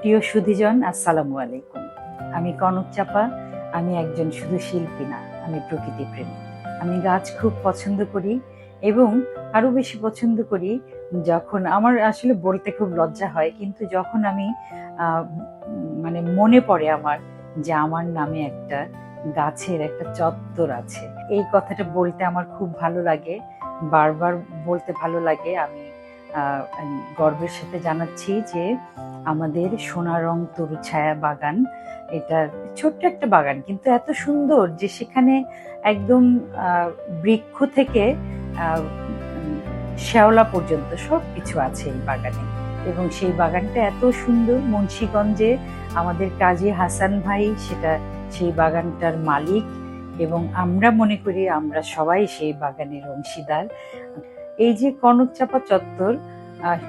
প্রিয় সুধীজন, আসসালামু আলাইকুম। আমি কনক চাপা। আমি একজন শুধু শিল্পী না, আমি প্রকৃতি প্রেমী। আমি গাছ খুব পছন্দ করি এবং আরো বেশি পছন্দ করি যখন আমার আসলে বলতে খুব লজ্জা হয়, কিন্তু যখন আমি মানে মনে পড়ে আমার যে আমার নামে একটা গাছের একটা চত্বর আছে। এই কথাটা বলতে আমার খুব ভালো লাগে, বারবার বলতে ভালো লাগে। আমি আহ, গর্বের সাথে জানাচ্ছি যে আমাদের সোনারং তরুছায়া বাগান, এটা ছোট্ট একটা বাগান কিন্তু এত সুন্দর যে সেখানে একদম বৃক্ষ থেকে আহ, উম, শ্যাওলা পর্যন্ত সব কিছু আছে এই বাগানে। এবং সেই বাগানটা এত সুন্দর, মুন্সিগঞ্জে আমাদের কাজী হাসান ভাই সেটা সেই বাগানটার মালিক, এবং আমরা মনে করি আমরা সবাই সেই বাগানের অংশীদার। এই যে কনকচাপা চত্বর,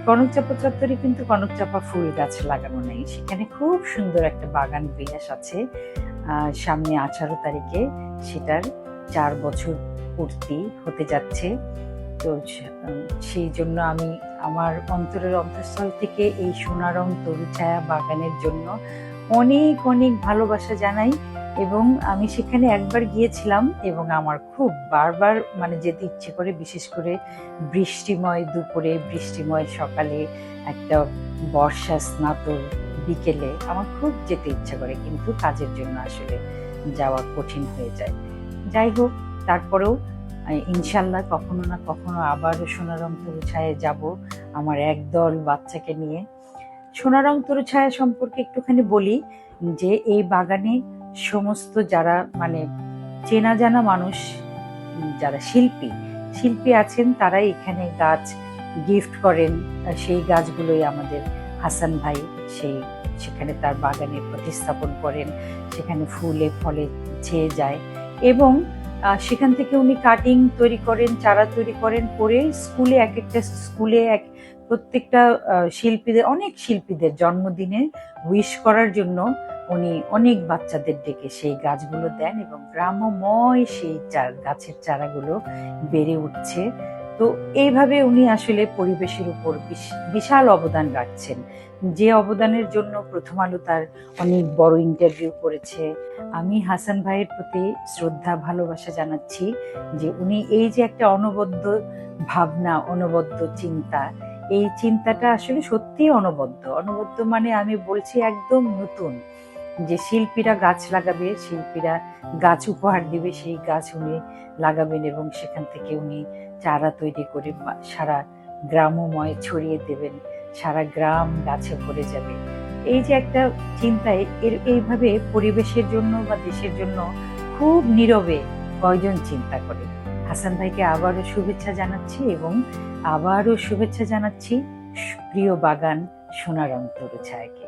কনকচাপা চত্বরে কিন্তু কনকচাপা ফুল গাছ লাগানো নেই, সেখানে খুব সুন্দর একটা বাগান বিন্যাস আছে। সামনে 18 তারিখে সেটার 4 বছর পূর্তি হতে যাচ্ছে। তো সেই জন্য আমি আমার অন্তরের অন্তঃস্থল থেকে এই সোনারং তরুছায়া বাগানের জন্য অনেক অনেক ভালোবাসা জানাই। এবং আমি সেখানে একবার গিয়েছিলাম এবং আমার খুব বারবার মানে যেতে ইচ্ছে করে, বিশেষ করে বৃষ্টিময় দুপুরে, বৃষ্টিময় সকালে, একটা বর্ষা স্নাত বিকেলে আমার খুব যেতে ইচ্ছে করে, কিন্তু কাজের জন্য আসলে যাওয়া কঠিন হয়ে যায়। যাই হোক, তারপরেও ইনশাল্লাহ কখনো না কখনো আবারও সোনারং তরুছায়ায় যাব আমার একদল বাচ্চাকে নিয়ে। সোনারং তরুছায়া সম্পর্কে একটুখানি বলি যে এই বাগানে সমস্ত যারা মানে চেনা জানা মানুষ, যারা শিল্পী শিল্পী আছেন, তারাই এখানে গাছ গিফট করেন। সেই গাছগুলোই আমাদের হাসান ভাই সেখানে তার বাগানে প্রতিস্থাপন করেন, সেখানে ফুলে ফলে ছেয়ে যায়। এবং সেখান থেকে উনি কাটিং তৈরি করেন, চারা তৈরি করেন, করে স্কুলে এক একটা স্কুলে প্রত্যেকটা শিল্পীদের, অনেক শিল্পীদের জন্মদিনে উইশ করার জন্য উনি অনেক বাচ্চাদের ডেকে সেই গাছগুলো দেন, এবং গ্রামময় সেই গাছের চারাগুলো বেড়ে উঠছে। তো এইভাবে উনি আসলে পরিবেশের উপর বিশাল অবদান রাখছেন, যে অবদানের জন্য প্রথম আলো তার অনেক বড় ইন্টারভিউ করেছে। আমি হাসান ভাইয়ের প্রতি শ্রদ্ধা ভালোবাসা জানাচ্ছি যে উনি এই যে একটা অনবদ্য ভাবনা, অনবদ্য চিন্তা, এই চিন্তাটা আসলে সত্যি অনবদ্য। অনবদ্য মানে আমি বলছি একদম নতুন, যে শিল্পীরা গাছ লাগাবে, শিল্পীরা গাছ উপহার দিবে, সেই গাছ উনি লাগাবেন এবং সেখান থেকে উনি চারা তৈরি করে সারা গ্রামময় ছড়িয়ে দেবেন, সারা গ্রাম গাছে ভরে যাবে। এই যে একটা চিন্তায় এইভাবে পরিবেশের জন্য বা দেশের জন্য খুব নীরবে কয়জন চিন্তা করে। হাসান ভাইকে আবারও শুভেচ্ছা জানাচ্ছি, এবং আবারও শুভেচ্ছা জানাচ্ছি প্রিয় বাগান সোনারং তরুছায়াকে।